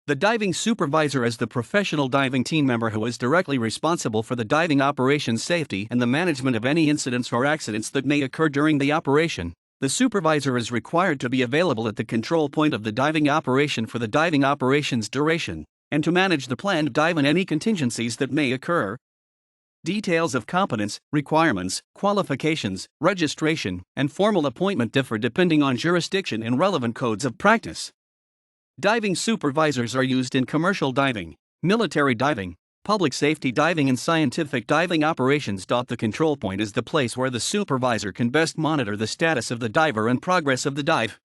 The diving supervisor is the professional diving team member who is directly responsible for the diving operation's safety and the management of any incidents or accidents that may occur during the operation. The supervisor is required to be available at the control point of the diving operation for the diving operation's duration, and to manage the planned dive and any contingencies that may occur. Details of competence, requirements, qualifications, registration, and formal appointment differ depending on jurisdiction and relevant codes of practice. Diving supervisors are used in commercial diving, military diving, public safety diving, and scientific diving operations. The control point is the place where the supervisor can best monitor the status of the diver and progress of the dive.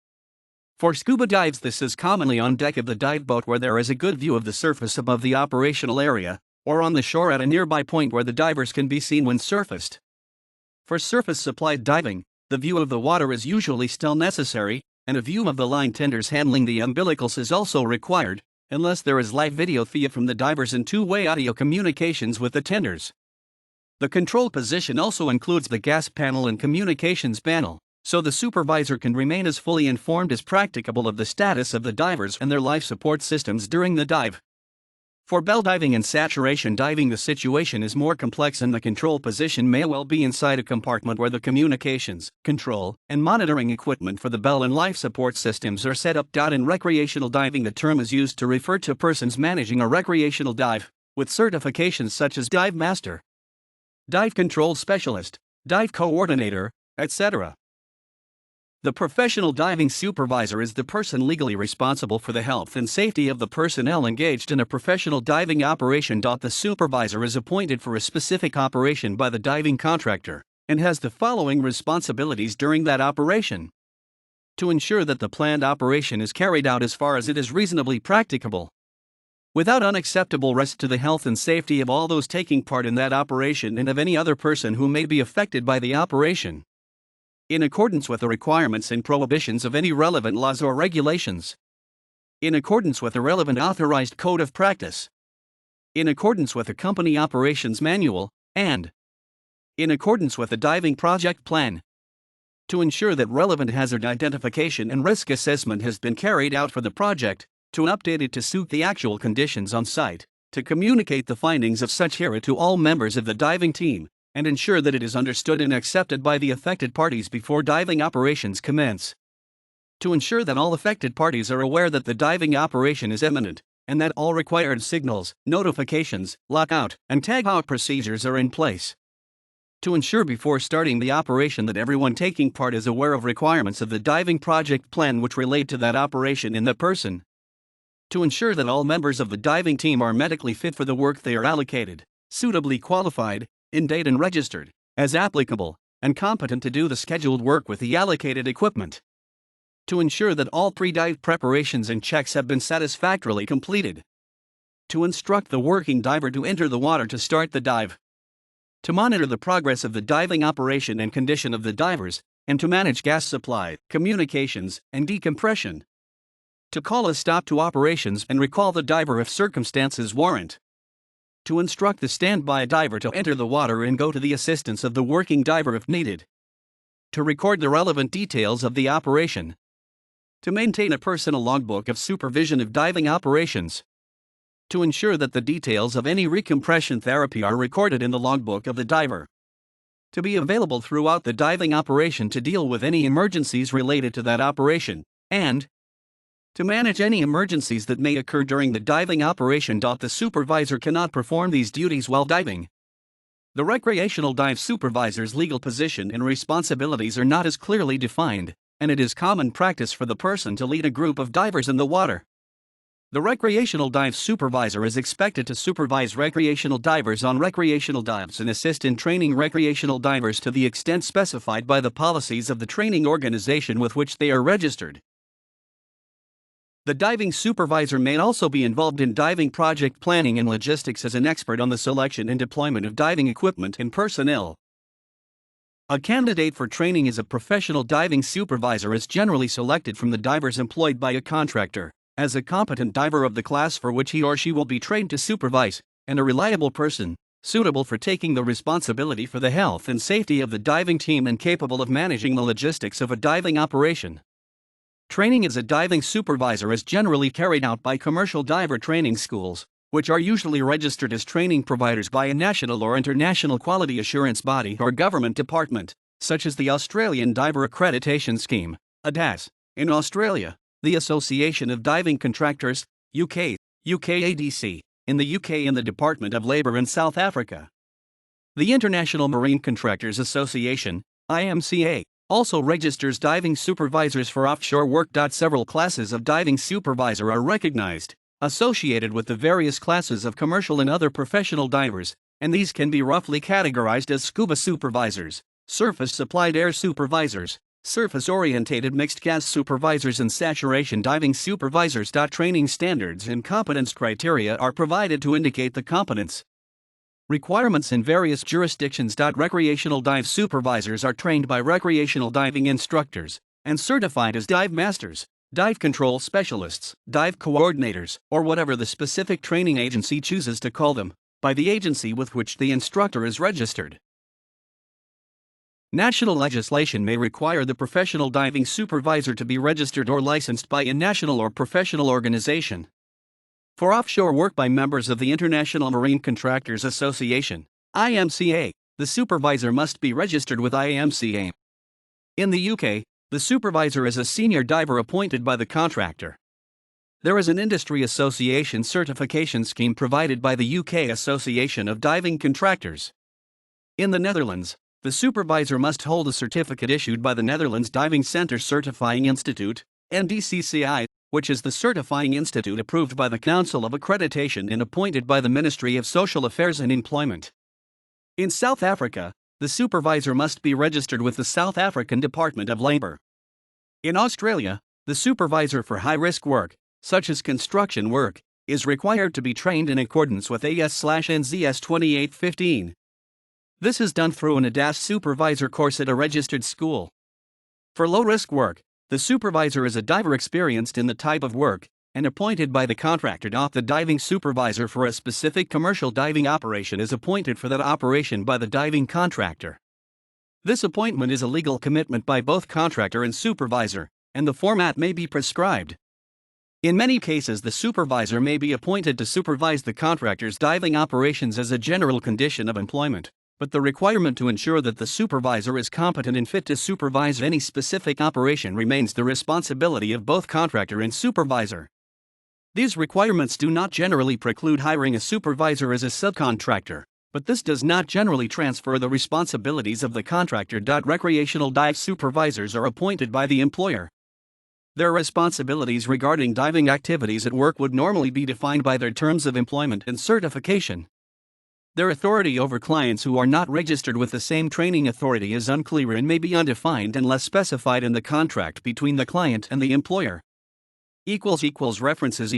For scuba dives, this is commonly on deck of the dive boat where there is a good view of the surface above the operational area, or on the shore at a nearby point where the divers can be seen when surfaced. For surface supplied diving, the view of the water is usually still necessary, and a view of the line tenders handling the umbilicals is also required, unless there is live video feed from the divers and two-way audio communications with the tenders. The control position also includes the gas panel and communications panel, so the supervisor can remain as fully informed as practicable of the status of the divers and their life support systems during the dive. For bell diving and saturation diving, the situation is more complex, and the control position may well be inside a compartment where the communications, control, and monitoring equipment for the bell and life support systems are set up. In recreational diving, the term is used to refer to persons managing a recreational dive, with certifications such as Dive Master, Dive Control Specialist, Dive Coordinator, etc. The professional diving supervisor is the person legally responsible for the health and safety of the personnel engaged in a professional diving operation. The supervisor is appointed for a specific operation by the diving contractor, and has the following responsibilities during that operation: to ensure that the planned operation is carried out as far as it is reasonably practicable, without unacceptable risk to the health and safety of all those taking part in that operation and of any other person who may be affected by the operation, in accordance with the requirements and prohibitions of any relevant laws or regulations, in accordance with the relevant authorized code of practice, in accordance with the company operations manual, and in accordance with the diving project plan, to ensure that relevant hazard identification and risk assessment has been carried out for the project, to update it to suit the actual conditions on site, to communicate the findings of such HERA to all members of the diving team, and ensure that it is understood and accepted by the affected parties before diving operations commence. To ensure that all affected parties are aware that the diving operation is imminent, and that all required signals, notifications, lockout, and tag-out procedures are in place. To ensure before starting the operation that everyone taking part is aware of requirements of the diving project plan which relate to that operation in the person. To ensure that all members of the diving team are medically fit for the work they are allocated, suitably qualified, in date and registered, as applicable, and competent to do the scheduled work with the allocated equipment. To ensure that all pre-dive preparations and checks have been satisfactorily completed. To instruct the working diver to enter the water to start the dive. To monitor the progress of the diving operation and condition of the divers, and to manage gas supply, communications, and decompression. To call a stop to operations and recall the diver if circumstances warrant. To instruct the standby diver to enter the water and go to the assistance of the working diver if needed. To record the relevant details of the operation. To maintain a personal logbook of supervision of diving operations. To ensure that the details of any recompression therapy are recorded in the logbook of the diver. To be available throughout the diving operation to deal with any emergencies related to that operation, and to manage any emergencies that may occur during the diving operation. The supervisor cannot perform these duties while diving. The recreational dive supervisor's legal position and responsibilities are not as clearly defined, and it is common practice for the person to lead a group of divers in the water. The recreational dive supervisor is expected to supervise recreational divers on recreational dives and assist in training recreational divers to the extent specified by the policies of the training organization with which they are registered. The diving supervisor may also be involved in diving project planning and logistics as an expert on the selection and deployment of diving equipment and personnel. A candidate for training as a professional diving supervisor is generally selected from the divers employed by a contractor, as a competent diver of the class for which he or she will be trained to supervise, and a reliable person, suitable for taking the responsibility for the health and safety of the diving team and capable of managing the logistics of a diving operation. Training as a diving supervisor is generally carried out by commercial diver training schools, which are usually registered as training providers by a national or international quality assurance body or government department, such as the Australian Diver Accreditation Scheme, ADAS. In Australia, the Association of Diving Contractors, UK, UKADC, in the UK and the Department of Labour in South Africa. The International Marine Contractors Association, IMCA, also registers diving supervisors for offshore work. Several classes of diving supervisor are recognized, associated with the various classes of commercial and other professional divers, and these can be roughly categorized as scuba supervisors, surface-supplied air supervisors, surface-orientated mixed gas supervisors, and saturation diving supervisors. Training standards and competence criteria are provided to indicate the competence requirements in various jurisdictions. Recreational dive supervisors are trained by recreational diving instructors and certified as dive masters, dive control specialists, dive coordinators, or whatever the specific training agency chooses to call them, by the agency with which the instructor is registered. National legislation may require the professional diving supervisor to be registered or licensed by a national or professional organization. For offshore work by members of the International Marine Contractors Association, IMCA, the supervisor must be registered with IMCA. In the UK, the supervisor is a senior diver appointed by the contractor. There is an industry association certification scheme provided by the UK Association of Diving Contractors. In the Netherlands, the supervisor must hold a certificate issued by the Netherlands Diving Center Certifying Institute, NDCCI, which is the certifying institute approved by the Council of Accreditation and appointed by the Ministry of Social Affairs and Employment. In South Africa, the supervisor must be registered with the South African Department of Labour. In Australia, the supervisor for high-risk work, such as construction work, is required to be trained in accordance with AS/NZS 2815. This is done through an ADAS supervisor course at a registered school. For low-risk work, the supervisor is a diver experienced in the type of work and appointed by the contractor. The diving supervisor for a specific commercial diving operation is appointed for that operation by the diving contractor. This appointment is a legal commitment by both contractor and supervisor, and the format may be prescribed. In many cases, the supervisor may be appointed to supervise the contractor's diving operations as a general condition of employment, but the requirement to ensure that the supervisor is competent and fit to supervise any specific operation remains the responsibility of both contractor and supervisor. These requirements do not generally preclude hiring a supervisor as a subcontractor, but this does not generally transfer the responsibilities of the contractor. Recreational dive supervisors are appointed by the employer. Their responsibilities regarding diving activities at work would normally be defined by their terms of employment and certification. Their authority over clients who are not registered with the same training authority is unclear and may be undefined unless specified in the contract between the client and the employer. References